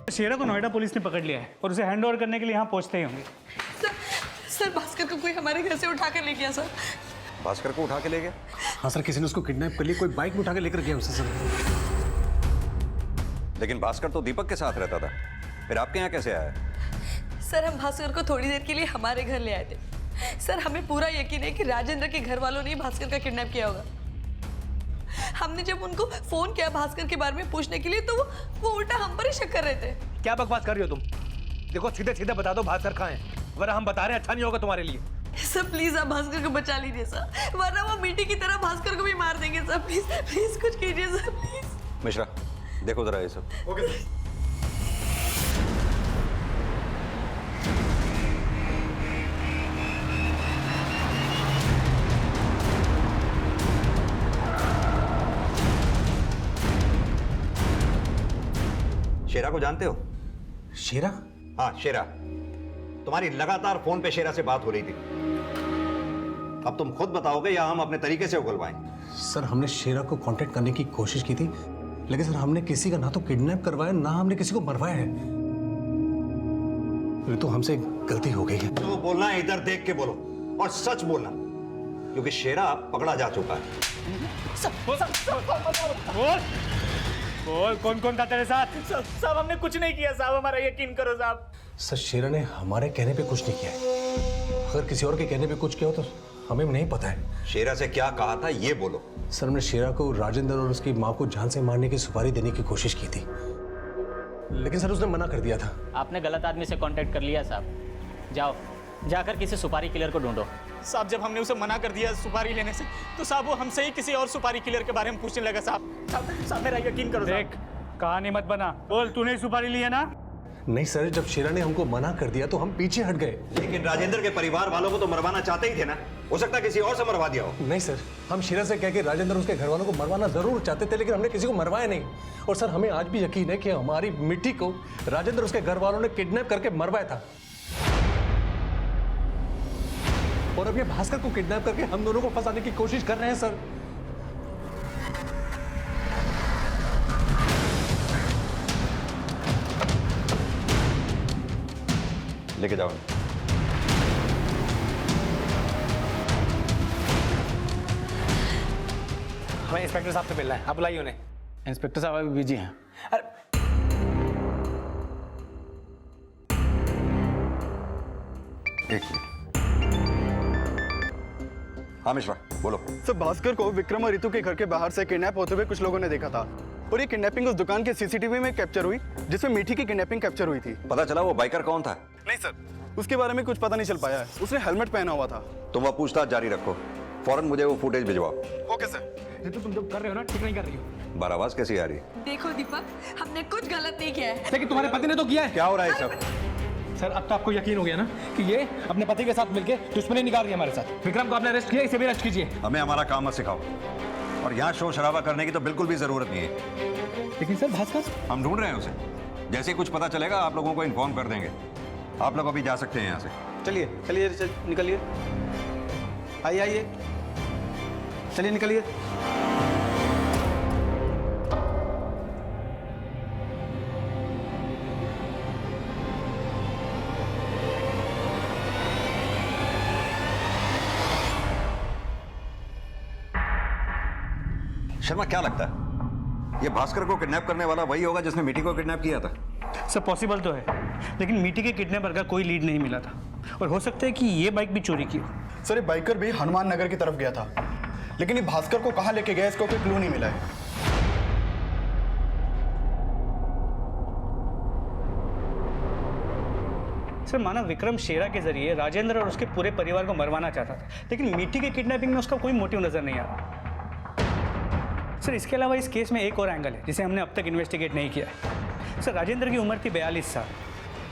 शेरा को नोएडा पुलिस ने पकड़ लिया है और उसे हैंड ओवर करने के लिए यहाँ पहुँचते ही होंगे। सर भास्कर को कोई हमारे घर से उठा कर ले गया सर। भास्कर को उठा के ले गया? हाँ सर, किसी ने उसको किडनैप कर लिया, कोई बाइक में उठा के लेकर गया उसे सर। लेकिन भास्कर तो दीपक के साथ रहता था, फिर आपके यहाँ कैसे आया? सर हम भास्कर को थोड़ी देर के लिए हमारे घर ले आए थे। सर हमें पूरा यकीन है कि राजेंद्र के घर वालों ने भास्कर का किडनैप किया होगा। हमने जब उनको फोन किया भास्कर के बारे में पूछने के लिए तो वो उल्टा हम पर ही शक कर रहे थे। क्या बकवास कर रही हो तुम? देखो सीधे सीधे बता दो भास्कर कहाँ है, वरना हम बता रहे हैं अच्छा नहीं होगा तुम्हारे लिए। सर प्लीज आप भास्कर को बचा लीजिए सर, वरना वो मिट्टी की तरह भास्कर को भी मार देंगे सर। प्लीज प्लीज कुछ कीजिए सर प्लीज। मिश्रा देखो जरा ये सब। Okay sir. शेरा को जानते हो? शेरा? हाँ शेरा, तुम्हारी लगातार फोन पे शेरा से बात हो रही थी। अब तुम खुद बताओगे या हम अपने तरीके से उगलवाएं? सर हमने शेरा को कांटेक्ट करने की कोशिश की थी, लेकिन सर हमने किसी का ना तो किडनैप करवाया ना हमने किसी को मरवाया है। ये तो हमसे गलती हो गई है। जो बोलना है इधर देख के बोलो और सच बोलना, क्योंकि शेरा पकड़ा जा चुका है। बोल कौन कौन था तेरे साथ? साहब हमने कुछ नहीं किया साहब, हमारा यकीन करो साहब। सर शेरा ने हमारे कहने पे कुछ नहीं किया है, अगर किसी और के कहने पे कुछ किया हो तो हमें नहीं पता है। शेरा से क्या कहा था ये बोलो। सर हमने शेरा को राजेंद्र और उसकी माँ को जान से मारने की सुपारी देने की कोशिश की थी, लेकिन सर उसने मना कर दिया था। आपने गलत आदमी से कांटेक्ट कर लिया साहब, जाओ जाकर किसी सुपारी किलर को ढूंढो। साहब जब हमने उसे मना कर दिया सुपारी लेने से तो साहब वो हमसे ही किसी और सुपारी किलर के बारे में पूछने लगा। साहब मेरा यकीन करो देख कहानी मत बना, बोल तूने सुपारी ली है ना? नहीं सर, जब शेरा ने हमको मना कर दिया तो हम पीछे हट गए। लेकिन राजेंद्र के परिवार वालों को तो मरवाना चाहते ही थे ना, हो सकता है किसी और से मरवा दिया हो। नहीं सर, हम शेरा से कह के राजेंद्र और उसके घर वालों को मरवाना जरूर चाहते थे, लेकिन हमने किसी को मरवाया नहीं। और सर हमें आज भी यकीन है कि हमारी मिट्टी को राजेंद्र और उसके घर वालों ने किडनैप करके मरवाया था, और अब ये भास्कर को किडनैप करके हम दोनों को फंसाने की कोशिश कर रहे हैं सर। लेके जाओ। हमें इंस्पेक्टर साहब से मिलना है, आप बुलाइए उन्हें। इंस्पेक्टर साहब अभी बिजी हैं। अरे एक मिनट। हाँ मिश्रा बोलो। सर भास्कर को विक्रम और रितु के घर के बाहर से किडनैप होते हुए कुछ लोगों ने देखा था, और ये किडनैपिंग उस दुकान के सीसीटीवी में कैप्चर हुई जिसमें मीठी की किडनैपिंग कैप्चर हुई थी। पता चला वो बाइकर कौन था? नहीं सर, उसके बारे में कुछ पता नहीं चल पाया है। उसने हेलमेट पहना हुआ था। तुम वह पूछताछ जारी रखो, फौरन मुझे वो फुटेज भिजवाओ। Okay sir. ये तो तुम जो कर रहे हो ना ठीक नहीं कर रही हो। बारावास कैसी आ रही है? देखो दीपक, हमने कुछ गलत नहीं किया है। लेकिन तुम्हारे पति ने तो किया है। क्या हो रहा है सब? सर अब तो आपको यकीन हो गया ना कि ये अपने पति के साथ मिलकर दुश्मनी निकाल रही है हमारे साथ। विक्रम को आपने अरेस्ट किया, इसे भी अरेस्ट कीजिए। हमें हमारा काम मत सिखाओ, और यहाँ शोर शराबा करने की तो बिल्कुल भी जरूरत नहीं है। लेकिन सर भास्कर, हम ढूंढ रहे हैं उसे, जैसे ही कुछ पता चलेगा आप लोगों को इन्फॉर्म कर देंगे। आप लोग अभी जा सकते हैं यहाँ से। चलिए चलिए निकलिए, आइए आइए, चलिए निकलिए। शर्मा क्या लगता है ये भास्कर को किडनैप करने वाला वही होगा जिसने मीठी को किडनैप किया था? सब पॉसिबल तो है, लेकिन मीठी के किडनैपर का कोई लीड नहीं मिला था, और हो सकता है कि ये बाइक भी चोरी की हो। सर ये बाइकर भी हनुमान नगर की तरफ गया था, लेकिन ये भास्कर को कहाँ लेके गया इसका कोई क्लू नहीं मिला है। सर माना विक्रम शेरा के जरिए राजेंद्र और उसके पूरे परिवार को मरवाना चाहता था, लेकिन मीठी के किडनैपिंग में उसका कोई मोटिव नजर नहीं आ रहा। सर इसके अलावा इस केस में एक और एंगल है जिसे हमने अब तक इन्वेस्टिगेट नहीं किया है। सर राजेंद्र की उम्र थी 42 साल,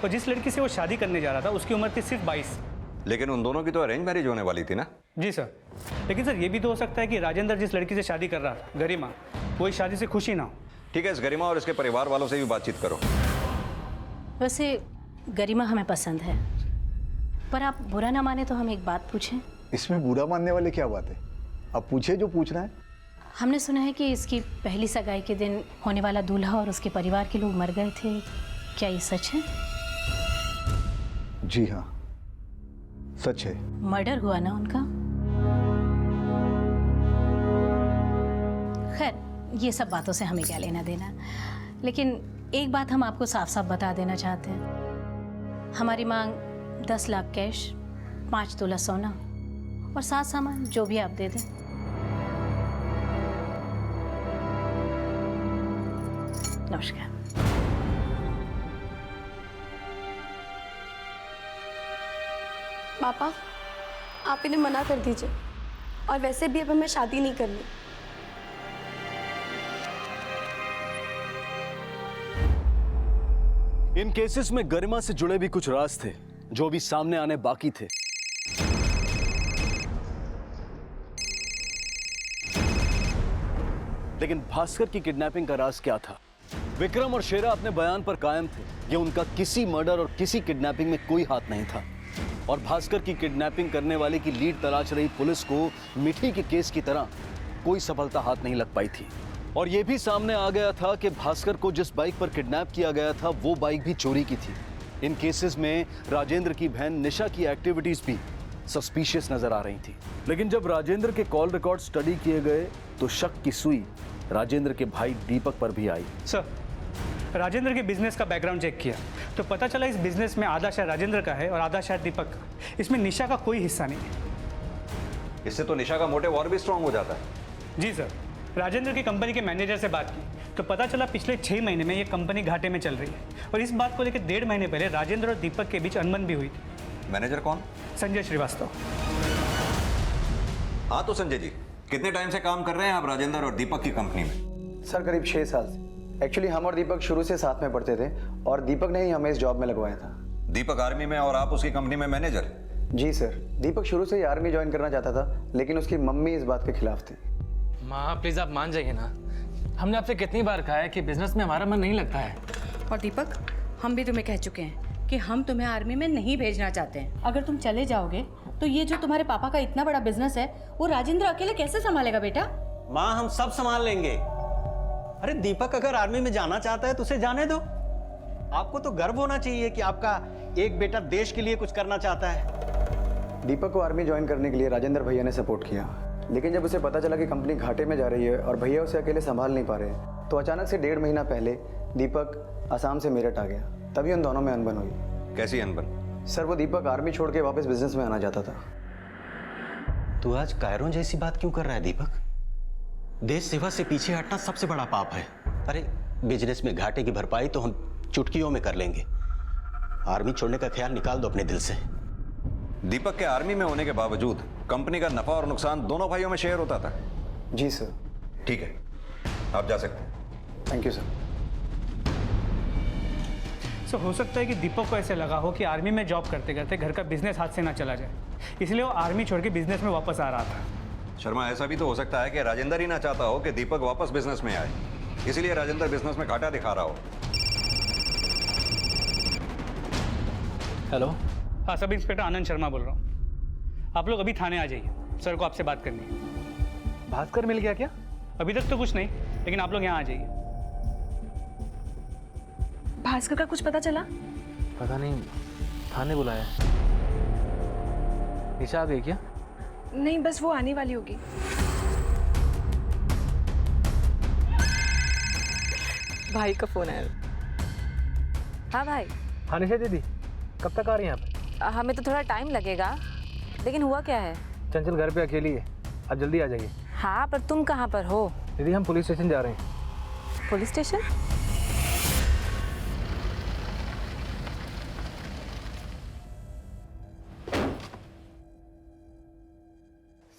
और जिस लड़की से वो शादी करने जा रहा था उसकी उम्र थी सिर्फ 22। लेकिन उन दोनों की तो अरेंज मैरिज होने वाली थी ना? जी सर, लेकिन सर ये भी तो हो सकता है कि राजेंद्र जिस लड़की से शादी कर रहा था, गरिमा, वो इस शादी से खुशी ना हो। ठीक है, इस गरिमा और इसके परिवार वालों से भी बातचीत करो। वैसे गरिमा हमें पसंद है, पर आप बुरा ना माने तो हम एक बात पूछें। इसमें बुरा मानने वाली क्या बात है? आप पूछे जो पूछना है। हमने सुना है कि इसकी पहली सगाई के दिन होने वाला दूल्हा और उसके परिवार के लोग मर गए थे, क्या ये सच है? जी हाँ, सच है। मर्डर हुआ ना उनका? खैर, ये सब बातों से हमें क्या लेना देना, लेकिन एक बात हम आपको साफ साफ बता देना चाहते हैं। हमारी मांग 10 लाख कैश, 5 तोला सोना और 7 सामान जो भी आप दे दें। नमस्कार। पापा, आप इन्हें मना कर दीजिए, और वैसे भी अब हमें शादी नहीं करनी। इन केसेस में गरिमा से जुड़े भी कुछ राज थे जो भी सामने आने बाकी थे। लेकिन भास्कर की किडनैपिंग का राज क्या था? विक्रम और शेरा अपने बयान पर कायम थे कि उनका किसी मर्डर और किसी किडनैपिंग में कोई हाथ नहीं था, और भास्कर की किडनैपिंग करने वाले की लीड तलाश रही पुलिस को मिठी के केस की तरह कोई सफलता हाथ नहीं लग पाई थी। और यह भी सामने आ गया था कि भास्कर को जिस बाइक पर किडनैप किया गया था वो बाइक भी चोरी की थी। इन केसेस में राजेंद्र की बहन निशा की एक्टिविटीज भी सस्पिशियस नजर आ रही थी। लेकिन जब राजेंद्र के कॉल रिकॉर्ड स्टडी किए गए तो शक की सुई राजेंद्र के भाई दीपक पर भी आई। सर, राजेंद्र के बिजनेस का बैकग्राउंड चेक किया तो पता चला इस बिजनेस में आधा शेयर राजेंद्र का है और आधा शेयर दीपक का। इसमें निशा का कोई हिस्सा नहीं है। इससे तो निशा का मोटिव और भी स्ट्रांग हो जाता है। जी सर, राजेंद्र की कंपनी के मैनेजर से बात की तो पता चला पिछले 6 महीने में ये कंपनी घाटे में चल रही है, और इस बात को लेकर 1.5 महीने पहले राजेंद्र और दीपक के बीच अनबन भी हुई थी। मैनेजर कौन? संजय श्रीवास्तव। हाँ तो संजय जी, कितने टाइम से काम कर रहे हैं आप राजेंद्र और दीपक की कंपनी में? सर करीब 6 साल से। एक्चुअली हम और दीपक शुरू से साथ में पढ़ते थे, और दीपक ने ही हमें इस जॉब में लगवाया था। दीपक आर्मी में और आप उसकी कंपनी में मैनेजर? जी सर, दीपक शुरू से ही आर्मी ज्वाइन करना चाहता था, लेकिन उसकी मम्मी इस बात के खिलाफ थी। माँ प्लीज आप मान जाइए ना, हमने आपसे कितनी बार कहा है कि बिजनेस में हमारा मन नहीं लगता है। और दीपक, हम भी तुम्हें कह चुके हैं कि हम तुम्हें आर्मी में नहीं भेजना चाहते हैं। अगर तुम चले जाओगे तो ये जो तुम्हारे पापा का इतना बड़ा बिजनेस है वो राजेंद्र अकेले कैसे संभालेगा बेटा? माँ हम सब संभाल लेंगे। अरे दीपक अगर आर्मी में जाना चाहता है तो उसे जाने दो। आपको तो गर्व होना चाहिए कि आपका एक बेटा देश के लिए कुछ करना चाहता है। दीपक को आर्मी ज्वाइन करने के लिए राजेंद्र भैया ने सपोर्ट किया, लेकिन जब उसे पता चला कि कंपनी घाटे में जा रही है और भैया उसे अकेले संभाल नहीं पा रहे, तो अचानक से 1.5 महीना पहले दीपक असम से मेरठ आ गया। तभी उन दोनों में अनबन हुई। कैसी अनबन? सर वो दीपक आर्मी छोड़ के वापस बिजनेस में आना चाहता था। तू आज कायरों जैसी बात क्यों कर रहा है दीपक? देश सेवा से पीछे हटना सबसे बड़ा पाप है। अरे बिजनेस में घाटे की भरपाई तो हम चुटकियों में कर लेंगे। आर्मी छोड़ने का ख्याल निकाल दो अपने दिल से। दीपक के आर्मी में होने के बावजूद कंपनी का नफा और नुकसान दोनों भाइयों में शेयर होता था? जी सर। ठीक है, आप जा सकते हैं। Thank you sir. सो हो सकता है कि दीपक को ऐसे लगा हो कि आर्मी में जॉब करते करते घर का बिजनेस हाथ से ना चला जाए, इसलिए वो आर्मी छोड़ के बिजनेस में वापस आ रहा था। शर्मा, ऐसा भी तो हो सकता है कि राजेंद्र ही ना चाहता हो कि दीपक वापस बिजनेस में आए, इसलिए राजेंद्र बिजनेस में घाटा दिखा रहा हो। हेलो। हाँ, सब इंस्पेक्टर आनंद शर्मा बोल रहा हूँ। आप लोग अभी थाने आ जाइए, सर को आपसे बात करनी है। भास्कर मिल गया क्या? अभी तक तो कुछ नहीं, लेकिन आप लोग यहाँ आ जाइए। भास्कर का कुछ पता चला? पता नहीं, थाने बुलाया। निशा आ गई क्या? नहीं, बस वो आने वाली होगी। भाई का फोन आया। हाँ भाई। हाँ निशा दीदी, कब तक आ रही हैं आप? हमें तो थोड़ा टाइम लगेगा, लेकिन हुआ क्या है? चंचल घर पे अकेली है, आप जल्दी आ जाइए। हाँ पर तुम कहाँ पर हो? दीदी हम पुलिस स्टेशन जा रहे हैं। Police station?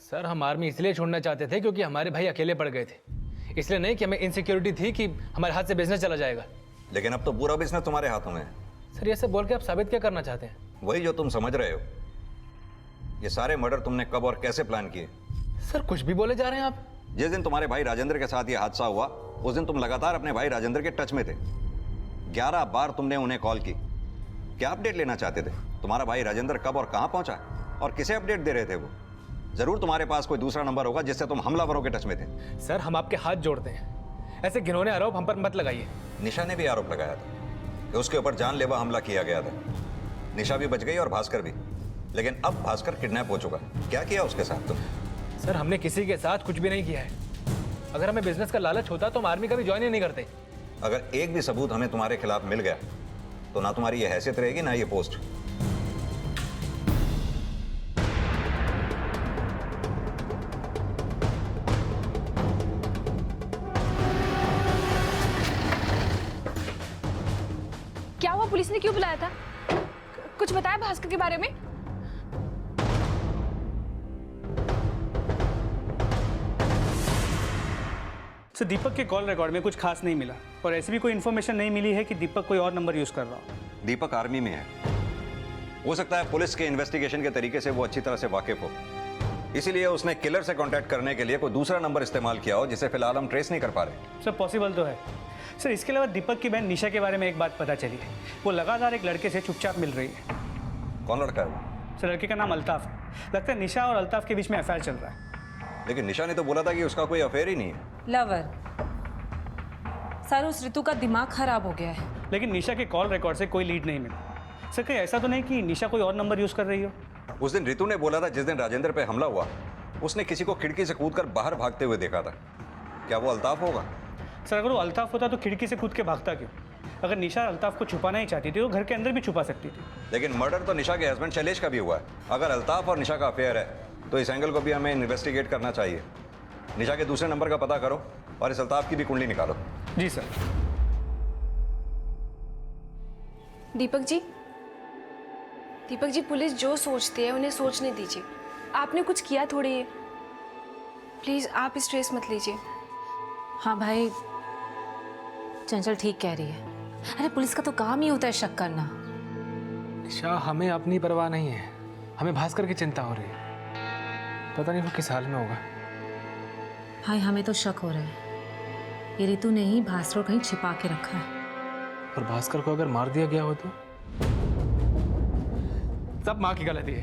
सर हम आर्मी इसलिए छोड़ना चाहते थे क्योंकि हमारे भाई अकेले पड़ गए थे, इसलिए नहीं कि हमें इनसिक्योरिटी थी कि हमारे हाथ से बिजनेस चला जाएगा। लेकिन अब तो पूरा बिजनेस तुम्हारे हाथों में है। सर ये सब बोल के आप साबित क्या करना चाहते हैं? वही जो तुम समझ रहे हो। ये सारे मर्डर तुमने कब और कैसे प्लान किए? सर कुछ भी बोले जा रहे हैं आप। जिस दिन तुम्हारे भाई राजेंद्र के साथ ये हादसा हुआ उस दिन तुम लगातार अपने भाई राजेंद्र के टच में थे। 11 बार तुमने उन्हें कॉल की। क्या अपडेट लेना चाहते थे? तुम्हारा भाई राजेंद्र कब और कहां पहुंचा और किसे अपडेट दे रहे थे वो? जरूर तुम्हारे पास कोई दूसरा नंबर होगा जिससे तुम हमलावरों के टच में थे। सर हम आपके हाथ जोड़ते हैं, ऐसे घिनौने आरोप हम पर मत लगाइए। निशा ने भी आरोप लगाया था। कि उसके ऊपर जानलेवा हमला किया गया था। निशा भी बच गई और भास्कर भी, लेकिन अब भास्कर किडनैप हो चुका। क्या किया उसके साथ तुम? सर हमने किसी के साथ कुछ भी नहीं किया है। अगर हमें बिजनेस का लालच होता तो हम आर्मी का भी ज्वाइन ही नहीं करते। अगर एक भी सबूत हमें तुम्हारे खिलाफ मिल गया तो ना तुम्हारी ये हैसियत रहेगी ना ये पोस्ट। क्या हुआ? पुलिस ने क्यों बुलाया था? कुछ बताया भास्कर के बारे में? सर दीपक के कॉल रिकॉर्ड में कुछ खास नहीं मिला और ऐसी भी कोई इन्फॉर्मेशन नहीं मिली है कि दीपक कोई और नंबर यूज कर रहा हो। दीपक आर्मी में है, हो सकता है पुलिस के इन्वेस्टिगेशन के तरीके से वो अच्छी तरह से वाकिफ हो, इसीलिए उसने किलर से कांटेक्ट करने के लिए कोई दूसरा नंबर इस्तेमाल किया हो जिसे फिलहाल हम ट्रेस नहीं कर पा रहे। सर पॉसिबल तो है। सर इसके अलावा दीपक की बहन निशा के बारे में एक बात पता चली है, वो लगातार एक लड़के से चुपचाप मिल रही है। कौन लड़का है वो? सर लड़के का नाम अल्ताफ है। लगता है निशा और अल्ताफ के बीच में अफेयर चल रहा है। लेकिन निशा ने तो बोला था कि उसका कोई अफेयर ही नहीं है। लवर सर, उस ऋतु का दिमाग खराब हो गया है। लेकिन निशा के कॉल रिकॉर्ड से कोई लीड नहीं मिला। सर कहीं ऐसा तो नहीं कि निशा कोई और नंबर यूज कर रही हो? उस दिन ऋतु ने बोला था जिस दिन राजेंद्र पे हमला हुआ उसने किसी को खिड़की से कूदकर बाहर भागते हुए देखा था। क्या वो अल्ताफ होगा? सर अगर वो अल्ताफ होता तो खिड़की से कूद के भागता क्यों? अगर निशा अल्ताफ को छुपाना ही चाहती थी तो घर के अंदर भी छुपा सकती थी। लेकिन मर्डर तो निशा के हस्बैंड शैलेश का भी हुआ है। अगर अल्ताफ और निशा का अफेयर है तो इस एंगल को भी हमें इन्वेस्टिगेट करना चाहिए। निशा के दूसरे नंबर का पता करो और इस अल्ताफ की भी कुंडली निकालो। जी सर। दीपक जी पुलिस जो सोचती है उन्हें सोचने दीजिए। आपने कुछ किया थोड़ी है, प्लीज आप स्ट्रेस मत लीजिए। हाँ भाई, चंचल ठीक कह रही है। अरे पुलिस का तो काम ही होता है शक करना। निशा, हमें अपनी परवाह नहीं है, हमें भास्कर की चिंता हो रही है। पता नहीं वो किस हाल में होगा। भाई हमें तो शक हो रहा है ये ऋतु ने ही भास्कर को कहीं छिपा के रखा है। और भास्कर को अगर मार दिया गया हो तो? सब माँ की गलती है।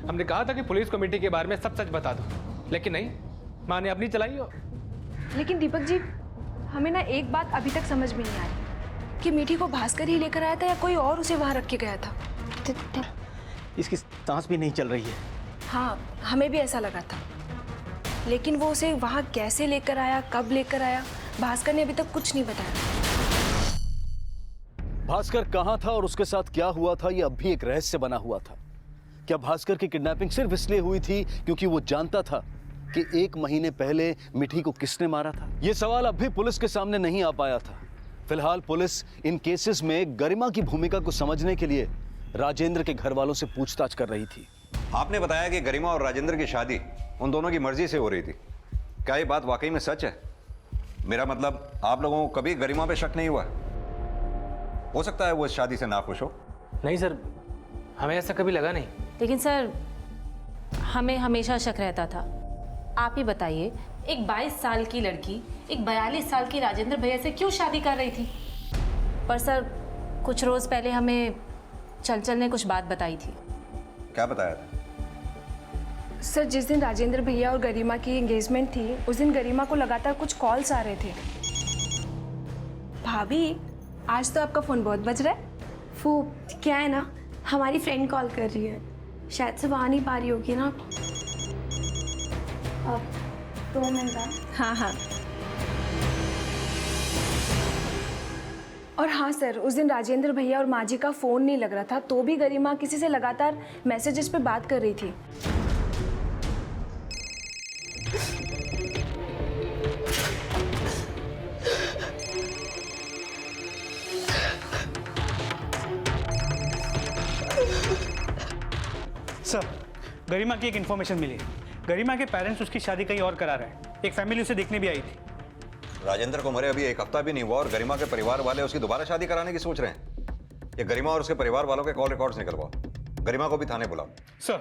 हमने कहा था कि पुलिस कमेटी के बारे में सब सच बता दो, लेकिन नहीं, माँ ने अपनी चलाई हो। लेकिन दीपक जी, हमें ना एक बात अभी तक समझ में नहीं आई कि मीठी को भास्कर ही लेकर आया था या कोई और उसे वहां रख के गया था। इसकी सांस भी नहीं चल रही है। हाँ, हमें भी ऐसा लगा था, लेकिन वो उसे वहां कैसे लेकर आया, कब लेकर आया, भास्कर ने अभी तक कुछ नहीं बताया। भास्कर कहाँ था और उसके साथ क्या हुआ था, यह अब भी एक रहस्य बना हुआ था। क्या भास्कर की किडनैपिंग सिर्फ इसलिए हुई थी क्योंकि वो जानता था कि 1 महीने पहले मिठी को किसने मारा था? यह सवाल अब भी पुलिस के सामने नहीं आ पाया था। फिलहाल पुलिस इन केसेस में गरिमा की भूमिका को समझने के लिए राजेंद्र के घर वालों से पूछताछ कर रही थी। आपने बताया कि गरिमा और राजेंद्र की शादी उन दोनों की मर्जी से हो रही थी। क्या ये बात वाकई में सच है? मेरा मतलब, आप लोगों को कभी गरिमा पे शक नहीं हुआ? हो सकता है वो इस शादी से नाखुश हो। नहीं सर, हमें ऐसा कभी लगा नहीं। लेकिन सर हमें हमेशा शक रहता था। आप ही बताइए, एक 22 साल की लड़की एक 42 साल की राजेंद्र भैया से क्यों शादी कर रही थी? पर सर कुछ रोज पहले हमें चंचल ने कुछ बात बताई थी। क्या बताया था? सर जिस दिन राजेंद्र भैया और गरिमा की एंगेजमेंट थी, उस दिन गरिमा को लगातार कुछ कॉल्स आ रहे थे। भाभी, आज तो आपका फ़ोन बहुत बज रहा है। वो क्या है ना, हमारी फ्रेंड कॉल कर रही है, शायद से वहाँ नहीं पा रही होगी ना। अब 2 मिनट। हाँ हाँ। और हाँ सर, उस दिन राजेंद्र भैया और माँ जी का फ़ोन नहीं लग रहा था, तो भी गरिमा किसी से लगातार मैसेजेस पे बात कर रही थी। सर गरिमा की एक इन्फॉर्मेशन मिली है। गरिमा के पेरेंट्स उसकी शादी कहीं और करा रहे हैं। एक फैमिली उसे देखने भी आई थी। राजेंद्र को मरे अभी 1 हफ्ता भी नहीं हुआ और गरिमा के परिवार वाले उसकी दोबारा शादी कराने की सोच रहे हैं। ये गरिमा और उसके परिवार वालों के कॉल रिकॉर्ड्स निकलवाओ। गरिमा को भी थाने बुलाओ। सर।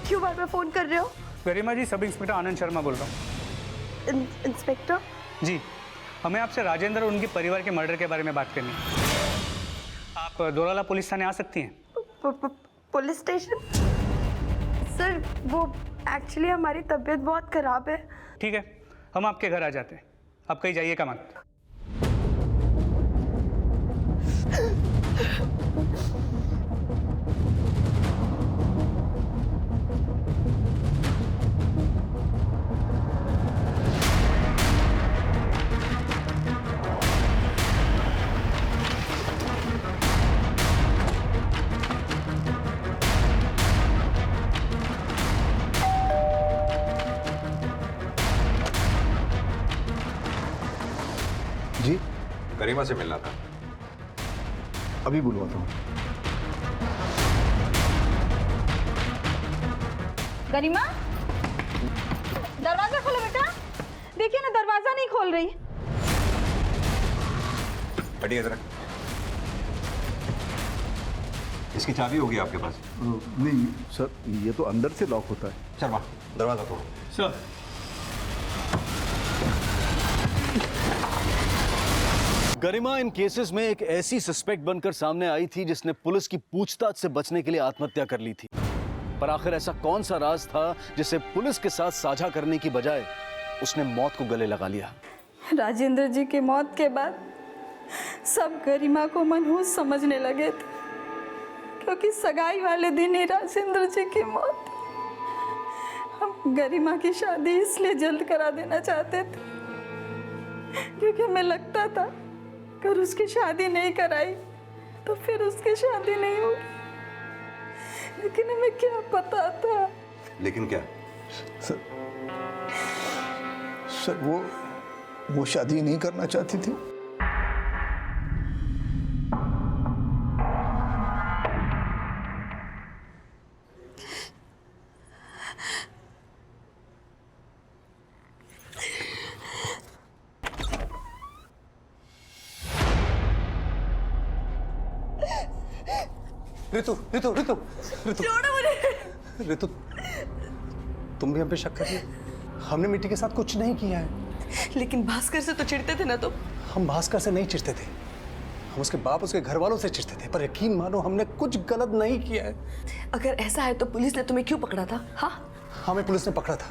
क्यों बार-बार फोन कर रहे हो? गरिमा जी, सब इंस्पेक्टर आनंद शर्मा बोल रहा हूँ। इंस्पेक्टर जी, हमें आपसे राजेंद्र और उनके परिवार के मर्डर के बारे में बात करनी है। आप दोराला पुलिस थाने आ सकती हैं? Police station? सर वो एक्चुअली हमारी तबीयत बहुत ख़राब है। ठीक है, हम आपके घर आ जाते हैं, आप कहीं जाइएगा मत। जी गरिमा से मिलना था। अभी बुलवाता हूँ। गरिमा, दरवाजा खोलो बेटा। देखिए ना, दरवाजा नहीं खोल रही। हटिए जरा। इसकी चाबी होगी आपके पास? नहीं सर, ये तो अंदर से लॉक होता है। चल वहाँ दरवाजा तोड़ो। सर गरिमा इन केसेस में एक ऐसी सस्पेक्ट बनकर सामने आई थी जिसने पुलिस की पूछताछ से बचने के लिए आत्महत्या कर ली थी। पर आखिर ऐसा कौन सा राज था जिसे पुलिस के साथ साझा करने की बजाय उसने मौत को गले लगा लिया? राजेंद्र जी की मौत के बाद सब गरिमा को मनहूस समझने लगे थे, क्योंकि सगाई वाले दिन ही राजेंद्र जी की मौत। हम गरिमा की शादी इसलिए जल्द करा देना चाहते थे क्योंकि हमें लगता था अगर उसकी शादी नहीं कराई तो फिर उसकी शादी नहीं होगी। लेकिन हमें क्या पता था। लेकिन क्या? सर वो शादी नहीं करना चाहती थी। ऋतु ऋतु ऋतु ऋतु छोड़ो मुझे। ऋतु, तुम भी हम पे शक कर रही हो? हमने मिट्टी के साथ कुछ नहीं किया है। लेकिन भास्कर से तो चिढ़ते थे ना तुम? हम भास्कर से नहीं चिढ़ते थे, हम उसके बाप उसके घर वालों से चिढ़ते थे। पर यकीन मानो, हमने कुछ गलत नहीं किया है। अगर ऐसा है तो पुलिस ने तुम्हें क्यों पकड़ा था? हाँ, हमें पुलिस ने पकड़ा था,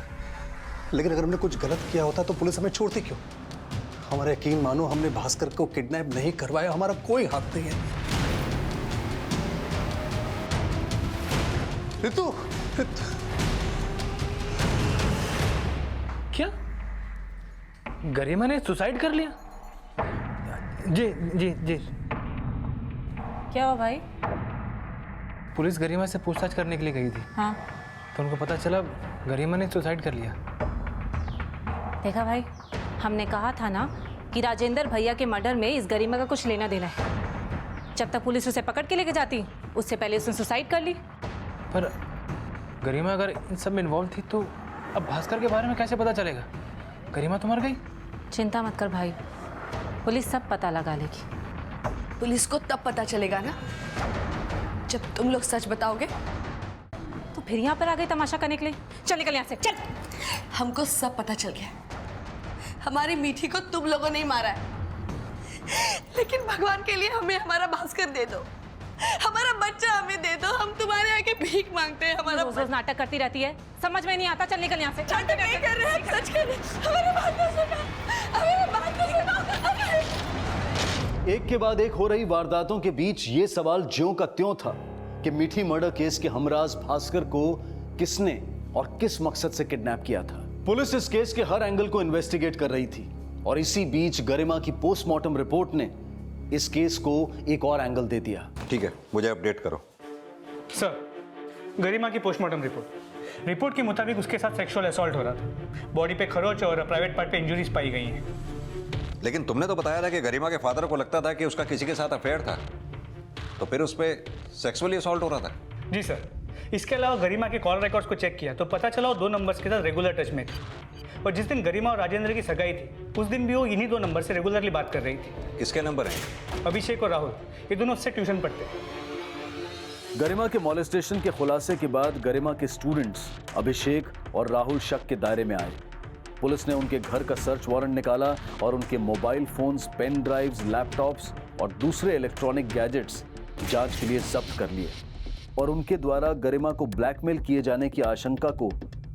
लेकिन अगर हमने कुछ गलत किया होता तो पुलिस हमें छोड़ती क्यों? हमारा यकीन मानो, हमने भास्कर को किडनैप नहीं करवाया, हमारा कोई हाथ नहीं है। ऋतु, क्या गरिमा ने सुसाइड कर लिया? जी जी जी। क्या हुआ भाई? पुलिस गरिमा से पूछताछ करने के लिए गई थी। हाँ, तो उनको पता चला गरिमा ने सुसाइड कर लिया। देखा भाई, हमने कहा था ना कि राजेंद्र भैया के मर्डर में इस गरिमा का कुछ लेना देना है। जब तक पुलिस उसे पकड़ के लेके जाती, उससे पहले उसने सुसाइड कर ली। पर गरिमा अगर इन सब में इन्वॉल्व थी तो अब भास्कर के बारे में कैसे पता चलेगा? गरिमा तो मर गई। चिंता मत कर भाई, पुलिस सब पता लगा लेगी। पुलिस को तब पता चलेगा ना जब तुम लोग सच बताओगे। तो फिर यहाँ पर आ गई तमाशा करने के लिए? चल निकल यहाँ से, चल। हमको सब पता चल गया, हमारी मीठी को तुम लोगों ने ही मारा है। लेकिन भगवान के लिए हमें हमारा भास्कर दे दो, हमारा बच्चा हमें दे दो। हम तुम्हारे आगे भीख मांगते हैं। हमारा रोज रोज नाटक करती रहती है, समझ में नहीं आता। चल निकल यहाँ से। नाटक नहीं कर रहे हैं, सच कर रहे हैं। हमारी बात तो सुनो, हमारी बात तो सुनो। एक के बाद एक हो रही वारदातों के बीच ये सवाल ज्यों का त्यों था कि मीठी मर्डर केस के हमराज भास्कर को किसने और किस मकसद से किडनैप किया था। पुलिस इस केस के हर एंगल को इन्वेस्टिगेट कर रही थी और इसी बीच गरिमा की पोस्टमार्टम रिपोर्ट ने इस केस को एक और एंगल दे दिया। ठीक है, मुझे अपडेट करो। सर, गरिमा की पोस्टमार्टम रिपोर्ट के मुताबिक उसके साथ सेक्सुअल असॉल्ट हो रहा था। बॉडी पे खरोच और प्राइवेट पार्ट पे इंजरीज पाई गई हैं। लेकिन तुमने तो बताया था कि गरिमा के फादर को लगता था कि उसका किसी के साथ अफेयर था, तो फिर उस पर सेक्सुअली असॉल्ट हो रहा था? जी सर, इसके अलावा गरिमा के कॉल रिकॉर्ड्स को चेक किया तो पता चला वो 2 नंबर्स के साथ रेगुलर टच में थी। और जिस दिन गरिमा और राजेंद्र की सगाई थी उस दिन भी वो इन्हीं 2 नंबर से रेगुलरली बात कर रही थी। किसके नंबर हैं? अभिषेक और राहुल, ये दोनों उससे ट्यूशन पढ़ते। गरिमा के मॉलेस्टेशन के खुलासे के बाद गरिमा के स्टूडेंट्स अभिषेक और राहुल शक के दायरे में आए। पुलिस ने उनके घर का सर्च वारंट निकाला और उनके mobile phones, pen drives, laptops और दूसरे इलेक्ट्रॉनिक गैजेट्स जांच के लिए जब्त कर लिए। और उनके द्वारा गरिमा को ब्लैकमेल किए जाने की आशंका को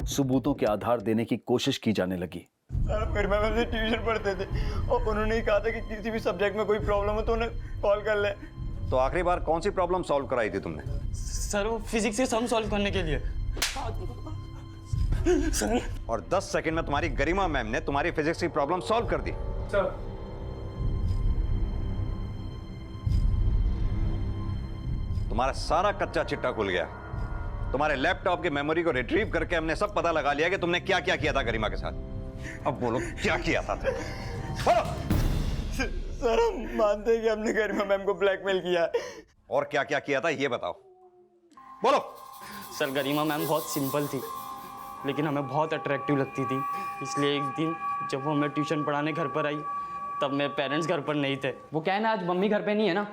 सबूतों के आधार देने की कोशिश की जाने लगी। सर हम गरिमा मैम से ट्यूशन पढ़ते थे और उन्होंने ही कहा था कि किसी भी सब्जेक्ट में कोई प्रॉब्लम हो तो उन्हें कॉल कर ले। तो आखिरी बार कौन सी प्रॉब्लम सॉल्व कराई थी तुमने? सर वो फिजिक्स के सम सॉल्व करने के लिए। सर और 10 सेकंड में तुम्हारी गरिमा मैम ने तुम्हारी फिजिक्स की प्रॉब्लम सॉल्व कर दी। सर तुम्हारा सारा कच्चा चिट्टा खुल गया। तुम्हारे लैपटॉप की मेमोरी को रिट्रीव करके हमने सब पता लगा लिया कि तुमने क्या क्या किया था गरिमा के साथ। अब बोलो क्या किया था तुमने? बोलो। सर हम मानते हैं कि हमने गरिमा मैम को ब्लैकमेल किया है। और क्या क्या किया था ये बताओ, बोलो। सर गरिमा मैम बहुत सिंपल थी लेकिन हमें बहुत अट्रैक्टिव लगती थी, इसलिए एक दिन जब वो हमें ट्यूशन पढ़ाने घर पर आई तब मेरे पेरेंट्स घर पर नहीं थे। वो क्या है ना, आज मम्मी घर पे नहीं है ना,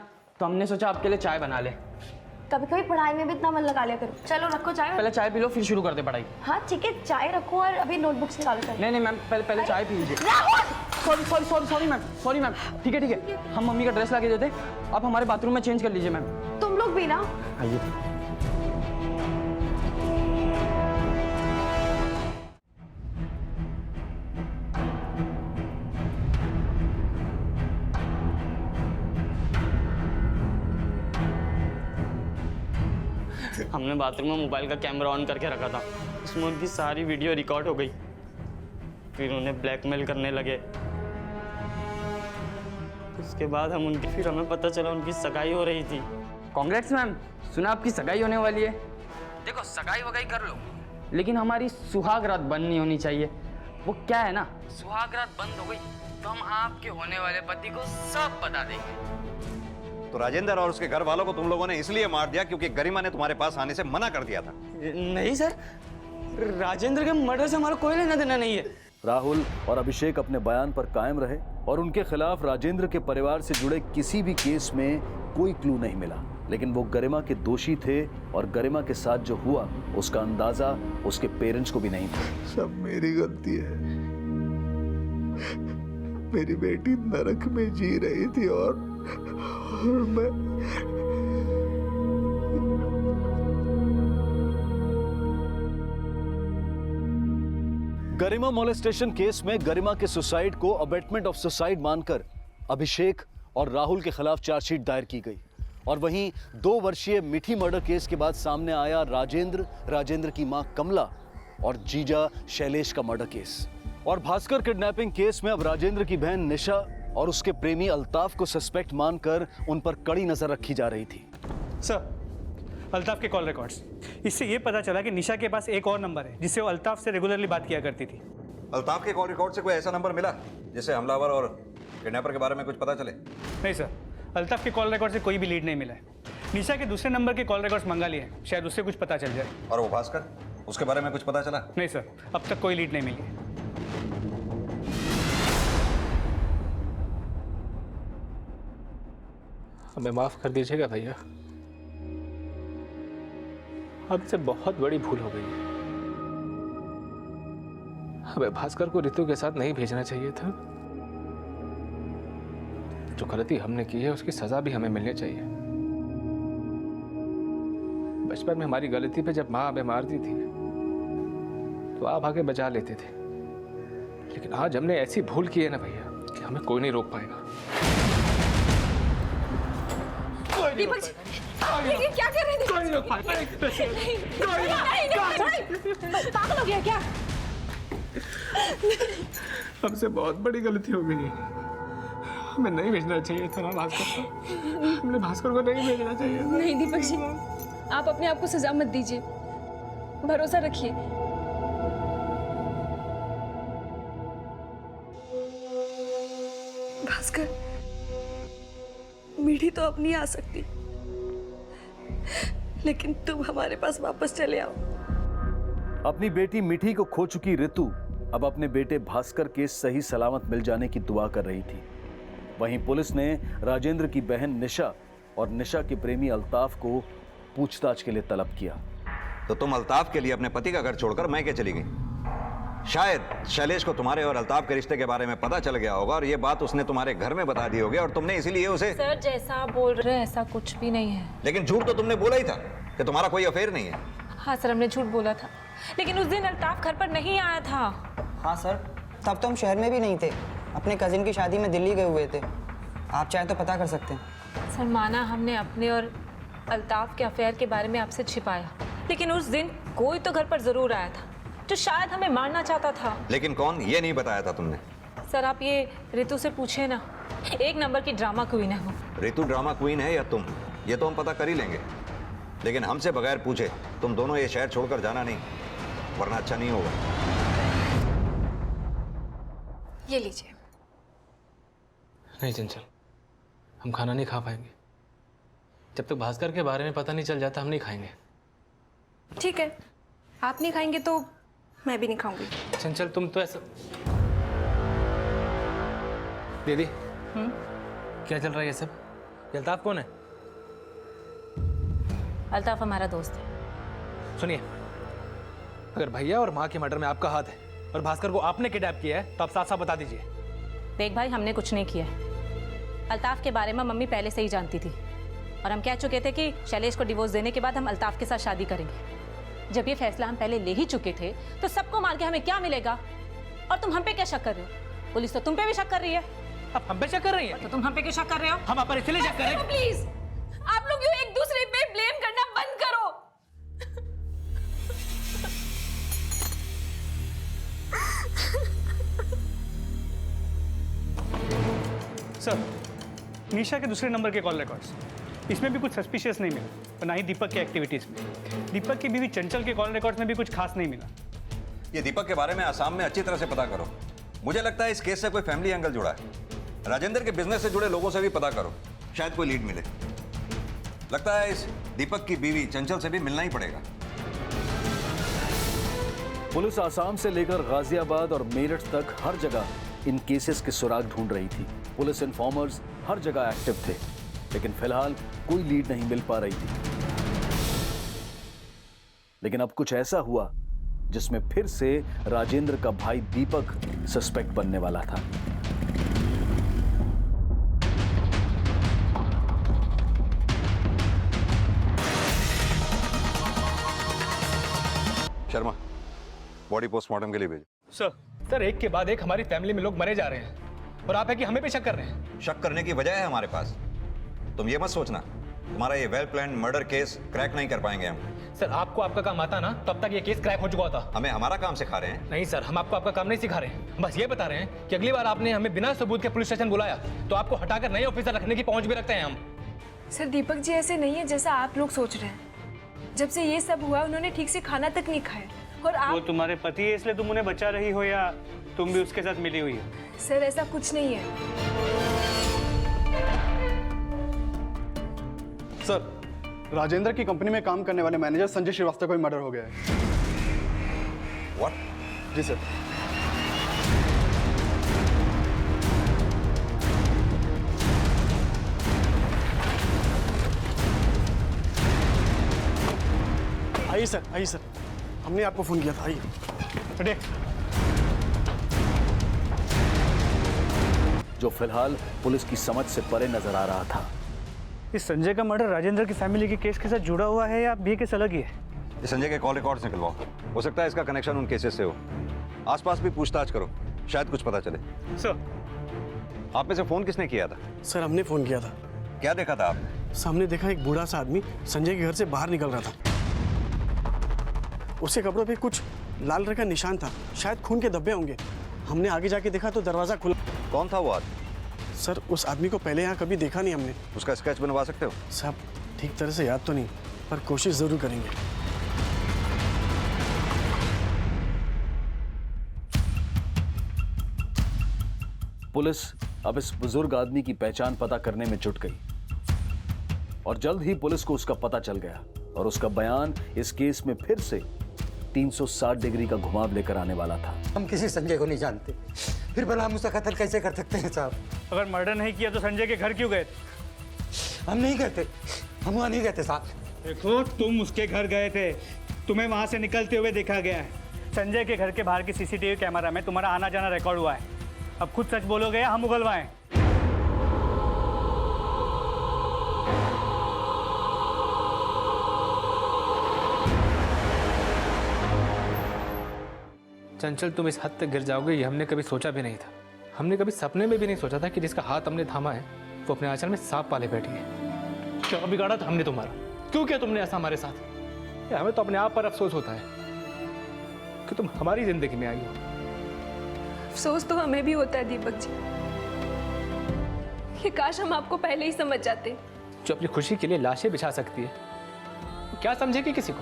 तो हमने सोचा आपके लिए चाय बना ले। कभी कभी पढ़ाई में भी इतना मन लगा लिया करो। चलो रखो चाय। पहले चाय पी लो फिर शुरू कर दे पढ़ाई। हाँ ठीक है, चाय रखो और अभी नोटबुक्स निकालो। नहीं नहीं मैम, पहले चाय पी लीजिए। Sorry ma'am. ठीक है हम मम्मी का ड्रेस ला के देते, आप हमारे बाथरूम में चेंज कर लीजिए मैम। तुम लोग भी ना। आइए। हमने बाथरूम में मोबाइल का कैमरा ऑन करके रखा था, उसमें उनकी सारी वीडियो रिकॉर्ड हो गई। फिर उन्हें ब्लैकमेल करने लगे। उसके बाद हमें पता चला उनकी सगाई हो रही थी। कांग्रेट्स मैम, सुना आपकी सगाई होने वाली है। देखो सगाई वगाई कर लो लेकिन हमारी सुहाग रात बंद नहीं होनी चाहिए। वो क्या है ना, सुहाग रात बंद हो गई तो हम आपके होने वाले पति को सब बता देंगे। तो राजेंद्र और उसके घर वालों को तुम लोगों ने इसलिए मार दिया क्योंकि गरिमा ने तुम्हारे पास आने से मना कर दिया था? नहीं सर, राजेंद्र के मर्डर से हमारा कोई लेना देना नहीं है। राहुल और अभिषेक अपने बयान पर कायम रहे और उनके खिलाफ राजेंद्र के परिवार से जुड़े किसी भी केस में कोई क्लू नहीं मिला, लेकिन वो गरिमा के दोषी थे और गरिमा के साथ जो हुआ उसका अंदाजा उसके पेरेंट्स को भी नहीं था। सब मेरी गलती है। मेरी बेटी नरक में जी रही थी और मैं गरिमा मोलेस्टेशन केस में गरिमा के सुसाइड को अबेटमेंट ऑफ सुसाइड मानकर अभिषेक और राहुल के खिलाफ चार्जशीट दायर की गई। और वहीं 2 वर्षीय मिठी मर्डर केस के बाद सामने आया राजेंद्र की मां कमला और जीजा शैलेश का मर्डर केस। और भास्कर किडनैपिंग केस में अब राजेंद्र की बहन निशा और उसके प्रेमी अल्ताफ को सस्पेक्ट मानकर उन पर कड़ी नजर रखी जा रही थी। सर, अल्ताफ के कॉल रिकॉर्ड्स, इससे ये पता चला कि निशा के पास एक और नंबर है जिससे वो अल्ताफ से रेगुलरली बात किया करती थी। अल्ताफ के कॉल रिकॉर्ड से कोई ऐसा नंबर मिला जिससे हमलावर और किडनैपर के बारे में कुछ पता चले? नहीं सर, अल्ताफ के कॉल रिकॉर्ड से कोई भी लीड नहीं मिला है। निशा के दूसरे नंबर के कॉल रिकॉर्ड्स मंगा लिए, शायद उससे कुछ पता चल जाए। और वो भास्कर, उसके बारे में कुछ पता चला? नहीं सर, अब तक कोई लीड नहीं मिली। हमें माफ कर दीजिएगा भैया, हमसे बहुत बड़ी भूल हो गई है। हमें भास्कर को रितु के साथ नहीं भेजना चाहिए था। जो गलती हमने की है उसकी सजा भी हमें मिलनी चाहिए। बचपन में हमारी गलती पे जब माँ हमें मारती थी तो आप आगे बचा लेते थे, लेकिन आज हमने ऐसी भूल की है ना भैया कि हमें कोई नहीं रोक पाएगा। दीपक जी, ये क्या कर रहे थे? पागल हो गया क्या? हमसे बहुत बड़ी गलती हो गई है। हमें नहीं भेजना चाहिए था ना भास्कर को। हमने भास्कर को नहीं भेजना चाहिए था। नहीं दीपक जी, आप अपने आप को सजा मत दीजिए, भरोसा रखिए। भास्कर, मीठी तो अब नहीं आ सकती, लेकिन तुम हमारे पास वापस चले आओ। अपनी बेटी मिठी को खो चुकी रितु अब अपने बेटे भास्कर के सही सलामत मिल जाने की दुआ कर रही थी। वहीं पुलिस ने राजेंद्र की बहन निशा और निशा के प्रेमी अल्ताफ को पूछताछ के लिए तलब किया। तो तुम अल्ताफ के लिए अपने पति का घर छोड़कर मैके चली गई। शायद शैलेश को तुम्हारे और अल्ताफ के रिश्ते के बारे में पता चल गया होगा और ये बात उसने तुम्हारे घर में बता दी होगी और तुमने इसीलिए उसे। सर जैसा आप बोल रहे हैं ऐसा कुछ भी नहीं है। लेकिन झूठ तो तुमने बोला ही था। कि तुम्हारा कोई अफेयर नहीं है? हाँ सर, हमने झूठ बोला था, लेकिन उस दिन अल्ताफ घर पर नहीं आया था। हाँ सर, तब तो हम शहर में भी नहीं थे, अपने कजिन की शादी में दिल्ली गए हुए थे। आप चाहे तो पता कर सकते हैं। सर माना हमने अपने और अल्ताफ के अफेयर के बारे में आपसे छिपाया, लेकिन उस दिन कोई तो घर पर जरूर आया था जो शायद हमें मारना चाहता था। लेकिन कौन, ये नहीं बताया था तुमने? सर आप ये ऋतु से पूछे ना, एक नंबर की ड्रामा क्वीन है वो। ऋतु ड्रामा क्वीन है या तुम, ये तो हम पता कर ही लेंगे, लेकिन हमसे बगैर पूछे तुम दोनों ये शहर छोड़कर जाना नहीं, वरना अच्छा नहीं होगा। ये लीजिए। नहीं चंचल, हम खाना नहीं खा पाएंगे जब तक भास्कर के बारे में पता नहीं चल जाता। हम नहीं खाएंगे। ठीक है, आप नहीं खाएंगे तो मैं भी नहीं खाऊंगी। चंचल तुम तो ऐसा। दीदी क्या चल रहा है ये सब? ये अल्ताफ कौन है? अल्ताफ हमारा दोस्त है। सुनिए, अगर भैया और माँ के मर्डर में आपका हाथ है और भास्कर को आपने किडनैप किया है तो आप साफ साफ बता दीजिए। देख भाई, हमने कुछ नहीं किया है। अल्ताफ के बारे में मम्मी पहले से ही जानती थी और हम कह चुके थे कि शैलेश को डिवोर्स देने के बाद हम अल्ताफ के साथ शादी करेंगे। जब ये फैसला हम पहले ले ही चुके थे तो सबको मार के हमें क्या मिलेगा? और तुम हम पे क्या शक कर रहे हो? पुलिस तो तुम पे भी शक कर रही है। अब हम पे शक कर रही है? तो तुम हम पे क्यों शक कर रहे हो? हम आप पर इसलिए शक कर रहे हैं। प्लीज, आप लोग यूं एक दूसरे पे ब्लेम करना बंद करो। सर, निशा के दूसरे नंबर के कॉल रिकॉर्ड्स, इसमें भी कुछ सस्पिशियस नहीं मिला, और ना ही दीपक की एक्टिविटीज में। दीपक की बीवी चंचल के कॉल रिकॉर्ड्स में भी कुछ खास नहीं मिला। ये दीपक के बारे में आसाम में अच्छी तरह से पता करो। मुझे लगता है इस केस से कोई फैमिली एंगल जुड़ा है। राजेंद्र के बिजनेस से जुड़े लोगों से भी पता करो, शायद कोई लीड मिले। लगता है इस दीपक की बीवी चंचल से भी मिलना ही पड़ेगा। पुलिस आसाम से लेकर गाजियाबाद और मेरठ तक हर जगह इन केसेस के सुराग ढूंढ रही थी। पुलिस इन्फॉर्मर्स हर जगह एक्टिव थे, लेकिन फिलहाल कोई लीड नहीं मिल पा रही थी। लेकिन अब कुछ ऐसा हुआ जिसमें फिर से राजेंद्र का भाई दीपक सस्पेक्ट बनने वाला था। शर्मा, बॉडी पोस्टमार्टम के लिए भेजो। सर एक के बाद एक हमारी फैमिली में लोग मरे जा रहे हैं और आप है कि हमें पे शक कर रहे हैं। शक करने की वजह है हमारे पास। तुम ये मत सोचना तुम्हारा ये well plan murder case crack नहीं कर पाएंगे हम। सर आपको आपका काम आता ना, तो अब तक ये केस क्रैक हो चुका होता। हमें हमारा काम सिखा रहे हैं? नहीं सर, हम आपको आपका काम नहीं सिखा रहे हैं। बस ये बता रहे हैं कि अगली बार आपने हमें बिना सबूत के पुलिस स्टेशन बुलाया तो आपको हटाकर नए ऑफिसर रखने की पहुंच भी रखते हैं हम। सर दीपक जी ऐसे नहीं है जैसा आप लोग सोच रहे हैं। जब से ये सब हुआ उन्होंने ठीक से खाना तक नहीं खाया। और आप वो तुम्हारे पति है इसलिए तुम उन्हें बचा रही हो, या तुम भी उसके साथ मिली हुई हो? सर ऐसा कुछ नहीं है। सर, राजेंद्र की कंपनी में काम करने वाले मैनेजर संजय श्रीवास्तव का मर्डर हो गया है। व्हाट? जी सर। आइए सर, आइए सर, हमने आपको फोन किया था। आइए। जो फिलहाल पुलिस की समझ से परे नजर आ रहा था। इस संजय का मर्डर राजेंद्र की फैमिली के केस के साथ जुड़ा हुआ है या ये केस अलग ही है? इस संजय के कॉल रिकॉर्ड्स निकलवाओ, हो सकता है इसका कनेक्शन उन केसेस से हो। आसपास भी पूछताछ करो, शायद कुछ पता चले। सर, आप में से फोन किसने किया था? सर हमने फोन किया था। क्या देखा था आपने? सामने देखा एक बूढ़ा सा आदमी संजय के घर से बाहर निकल रहा था। उसके कपड़ों पे कुछ लाल रंग का निशान था, शायद खून के धब्बे होंगे। हमने आगे जाके देखा तो दरवाजा खुला। कौन था वो आदमी? सर उस आदमी को पहले यहाँ कभी देखा नहीं हमने। उसका स्केच बनवा सकते हो? साहब ठीक तरह से याद तो नहीं, पर कोशिश जरूर करेंगे। पुलिस अब इस बुजुर्ग आदमी की पहचान पता करने में जुट गई और जल्द ही पुलिस को उसका पता चल गया और उसका बयान इस केस में फिर से 360 डिग्री का घुमाव लेकर आने वाला था। हम किसी संजय को नहीं जानते, फिर भला हम उसका कत्ल कैसे कर सकते हैं साहब? अगर मर्डर नहीं किया तो संजय के घर क्यों गए थे? हम नहीं गए थे, हम वहाँ नहीं गए थे साहब। देखो, तुम उसके घर गए थे, तुम्हें वहाँ से निकलते हुए देखा गया है। संजय के घर के बाहर की सीसीटीवी कैमरा में तुम्हारा आना जाना रिकॉर्ड हुआ है। अब खुद सच बोलोगे या हम उगलवाएं? चंचल, तुम इस हद तक गिर जाओगे ये हमने कभी सोचा भी नहीं था। हमने कभी सपने में भी नहीं सोचा था कि जिसका हाथ हमने थामा है वो अपने आंचल में सांप पाले बैठी है। क्या बिगाड़ा था हमने तुम्हारा? क्यों किया तुमने ऐसा हमारे साथ? हमें तो अपने आप पर अफसोस होता है कि तुम हमारी जिंदगी में आई हो। अफसोस तो हमें भी होता है दीपक जी, कि काश हम आपको पहले ही समझ जाते। जो अपनी खुशी के लिए लाशें बिछा सकती है वो क्या समझेगी किसी को?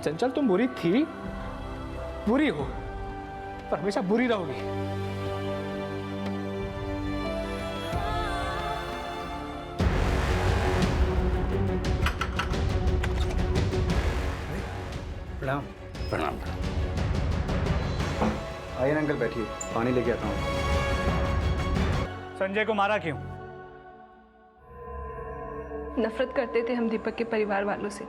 चंचल, तुम बुरी थी, बुरी हो, पर हमेशा बुरी रहोगी। प्रणाम। प्रणाम। आइए अंकल, बैठिए, पानी लेके आता हूँ। संजय को मारा क्यों? नफरत करते थे हम दीपक के परिवार वालों से।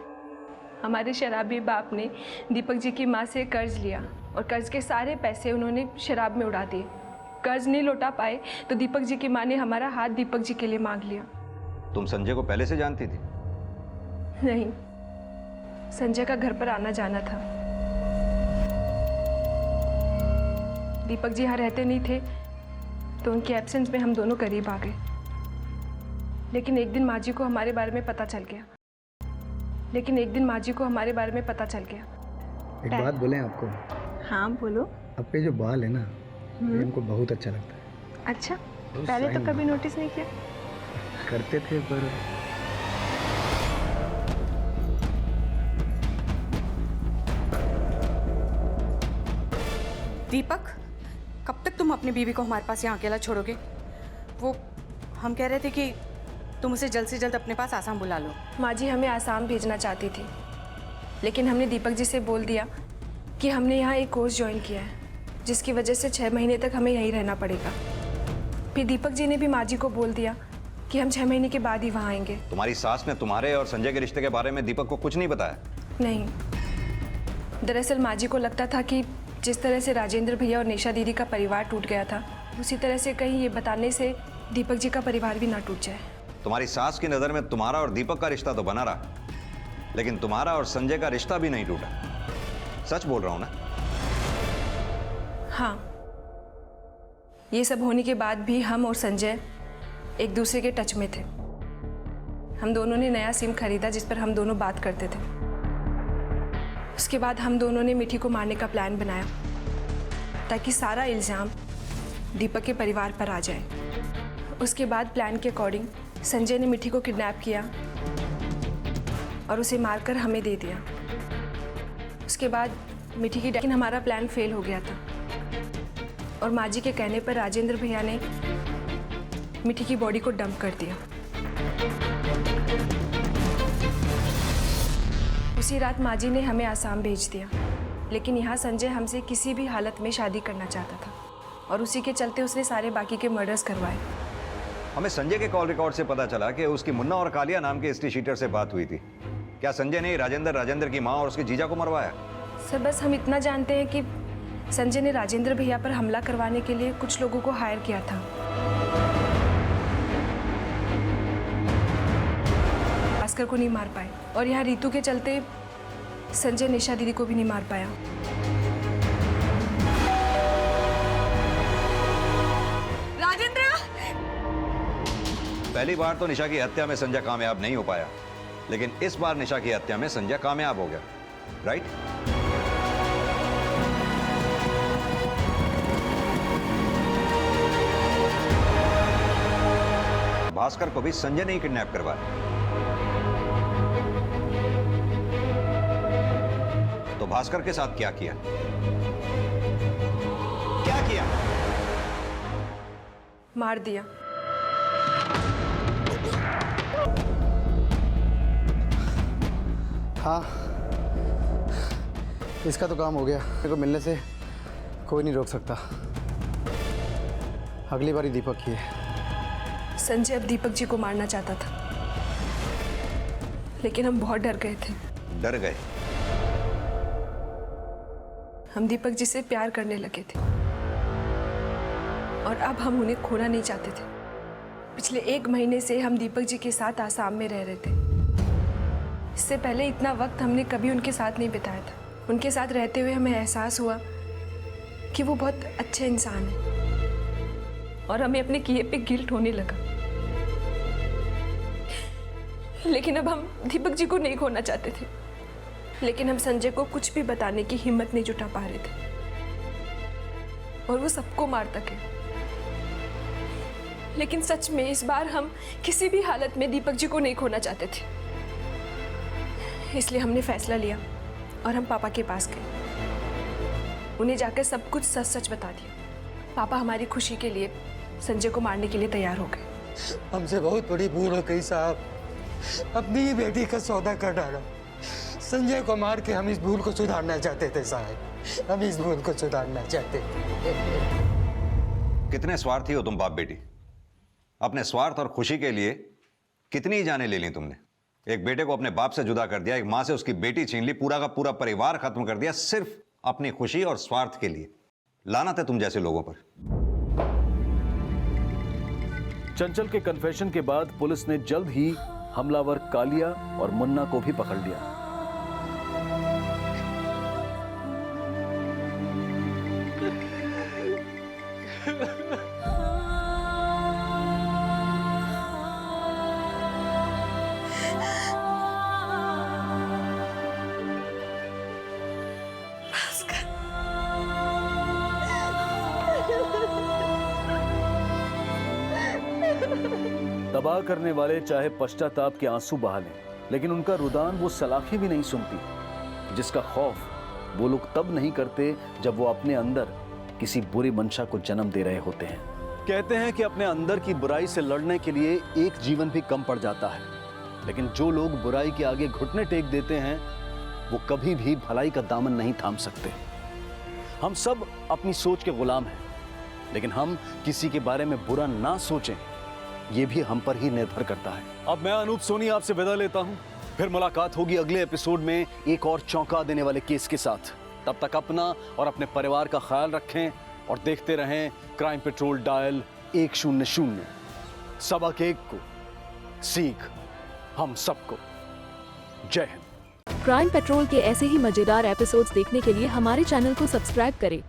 हमारे शराबी बाप ने दीपक जी की माँ से कर्ज लिया और कर्ज के सारे पैसे उन्होंने शराब में उड़ा दिए। कर्ज नहीं लौटा पाए तो दीपक जी की माँ ने हमारा हाथ दीपक जी के लिए मांग लिया। तुम संजय को पहले से जानती थी? नहीं, संजय का घर पर आना जाना था। दीपक जी यहाँ रहते नहीं थे तो उनके एब्सेंस में हम दोनों करीब आ गए। लेकिन एक दिन माँ जी को हमारे बारे में पता चल गया। एक बात बोलें आपको? हाँ बोलो। आपके जो बाल है ना, ये हमको बहुत अच्छा लगता है। अच्छा, पहले तो कभी नोटिस नहीं किया। करते थे पर दीपक, कब तक तुम अपनी बीवी को हमारे पास यहाँ अकेला छोड़ोगे? वो हम कह रहे थे कि तुम उसे जल्द से जल्द अपने पास आसाम बुला लो। माँ जी हमें आसाम भेजना चाहती थी, लेकिन हमने दीपक जी से बोल दिया कि हमने यहाँ एक कोर्स ज्वाइन किया है जिसकी वजह से 6 महीने तक हमें यहीं रहना पड़ेगा। फिर दीपक जी ने भी माँ जी को बोल दिया कि हम 6 महीने के बाद ही वहाँ आएंगे। तुम्हारी सास ने तुम्हारे और संजय के रिश्ते के बारे में दीपक को कुछ नहीं बताया? नहीं, दरअसल माँ जी को लगता था कि जिस तरह से राजेंद्र भैया और निशा दीदी का परिवार टूट गया था, उसी तरह से कहीं ये बताने से दीपक जी का परिवार भी ना टूट जाए। तुम्हारी सास की नज़र में तुम्हारा और दीपक का रिश्ता तो बना रहा, लेकिन तुम्हारा और संजय का रिश्ता भी नहीं टूटा। सच बोल रहा हूं ना? हाँ, ये सब होने के बाद भी हम और संजय एक दूसरे के टच में थे। हम दोनों ने नया सिम खरीदा जिस पर हम दोनों बात करते थे। उसके बाद हम दोनों ने मिठी को मारने का प्लान बनाया ताकि सारा इल्ज़ाम दीपक के परिवार पर आ जाए। उसके बाद प्लान के अकॉर्डिंग संजय ने मिठी को किडनैप किया और उसे मारकर हमें दे दिया। उसके बाद मिठी की लेकिन हमारा प्लान फेल हो गया था और माँ जी के कहने पर राजेंद्र भैया ने मिठी की बॉडी को डंप कर दिया। उसी रात माँ जी ने हमें आसाम भेज दिया, लेकिन यहाँ संजय हमसे किसी भी हालत में शादी करना चाहता था और उसी के चलते उसने सारे बाकी के मर्डर्स करवाए। हमें संजय के कॉल रिकॉर्ड से पता चला कि उसकी मुन्ना और कालिया नाम के हिस्ट्री शीटर से बात हुई थी। क्या संजय ने राजेंद्र की माँ और उसके जीजा को मरवाया? सर, बस हम इतना जानते हैं कि संजय ने राजेंद्र भैया पर हमला करवाने के लिए कुछ लोगों को हायर किया था। भास्कर को नहीं मार पाए और यहाँ रीतू के चलते संजय निशा दीदी को भी नहीं मार पाया। राजेंद्र! पहली बार तो निशा की हत्या में संजय कामयाब नहीं हो पाया, लेकिन इस बार निशा की हत्या में संजय कामयाब हो गया, राइट? भास्कर को भी संजय ने ही किडनैप करवाया। तो भास्कर के साथ क्या किया? क्या किया? मार दिया। हाँ, इसका तो काम हो गया। मेरे को मिलने से कोई नहीं रोक सकता। अगली बारी दीपक की है। संजय अब दीपक जी को मारना चाहता था, लेकिन हम बहुत डर गए थे। डर गए? हम दीपक जी से प्यार करने लगे थे और अब हम उन्हें खोना नहीं चाहते थे। पिछले 1 महीने से हम दीपक जी के साथ आसाम में रह रहे थे। इससे पहले इतना वक्त हमने कभी उनके साथ नहीं बिताया था। उनके साथ रहते हुए हमें एहसास हुआ कि वो बहुत अच्छे इंसान हैं और हमें अपने किए पे गिल्ट होने लगा। लेकिन अब हम दीपक जी को नहीं खोना चाहते थे, लेकिन हम संजय को कुछ भी बताने की हिम्मत नहीं जुटा पा रहे थे और वो सबको मार तक है। लेकिन सच में इस बार हम किसी भी हालत में दीपक जी को नहीं खोना चाहते थे, इसलिए हमने फैसला लिया और हम पापा के पास गए। उन्हें जाकर सब कुछ सच सच बता दिया। पापा हमारी खुशी के लिए संजय को मारने के लिए तैयार हो गए। हमसे बहुत बड़ी भूल हो गई साहब, अपनी ही बेटी का सौदा कर डाला। संजय को मार के हम इस भूल को सुधारना चाहते थे साहब, हम इस भूल को सुधारना चाहते थे। कितने स्वार्थी हो तुम बाप बेटी। अपने स्वार्थ और खुशी के लिए कितनी ही जानें ले ली तुमने। एक बेटे को अपने बाप से जुदा कर दिया, एक मां से उसकी बेटी छीन ली, पूरा का पूरा परिवार खत्म कर दिया, सिर्फ अपनी खुशी और स्वार्थ के लिए। लानत है तुम जैसे लोगों पर। चंचल के कन्फेशन के बाद पुलिस ने जल्द ही हमलावर कालिया और मुन्ना को भी पकड़ लिया। तबाह करने वाले चाहे पश्चाताप के आंसू बहा लें, लेकिन उनका रुदान वो सलाखें भी नहीं सुनती जिसका खौफ वो लोग तब नहीं करते जब वो अपने अंदर किसी बुरी मंशा को जन्म दे रहे होते हैं। कहते हैं कि अपने अंदर की बुराई से लड़ने के लिए एक जीवन भी कम पड़ जाता है, लेकिन जो लोग बुराई के आगे घुटने टेक देते हैं वो कभी भी भलाई का दामन नहीं थाम सकते। हम सब अपनी सोच के गुलाम हैं, लेकिन हम किसी के बारे में बुरा ना सोचें ये भी हम पर ही निर्भर करता है। अब मैं अनूप सोनी आपसे विदा लेता हूं, फिर मुलाकात होगी अगले एपिसोड में एक और चौंका देने वाले केस के साथ। तब तक अपना और अपने परिवार का ख्याल रखें और देखते रहें क्राइम पेट्रोल डायल 100। सबक एक को, सीख हम सबको। जय हिंद। क्राइम पेट्रोल के ऐसे ही मजेदार एपिसोड्स देखने के लिए हमारे चैनल को सब्सक्राइब करें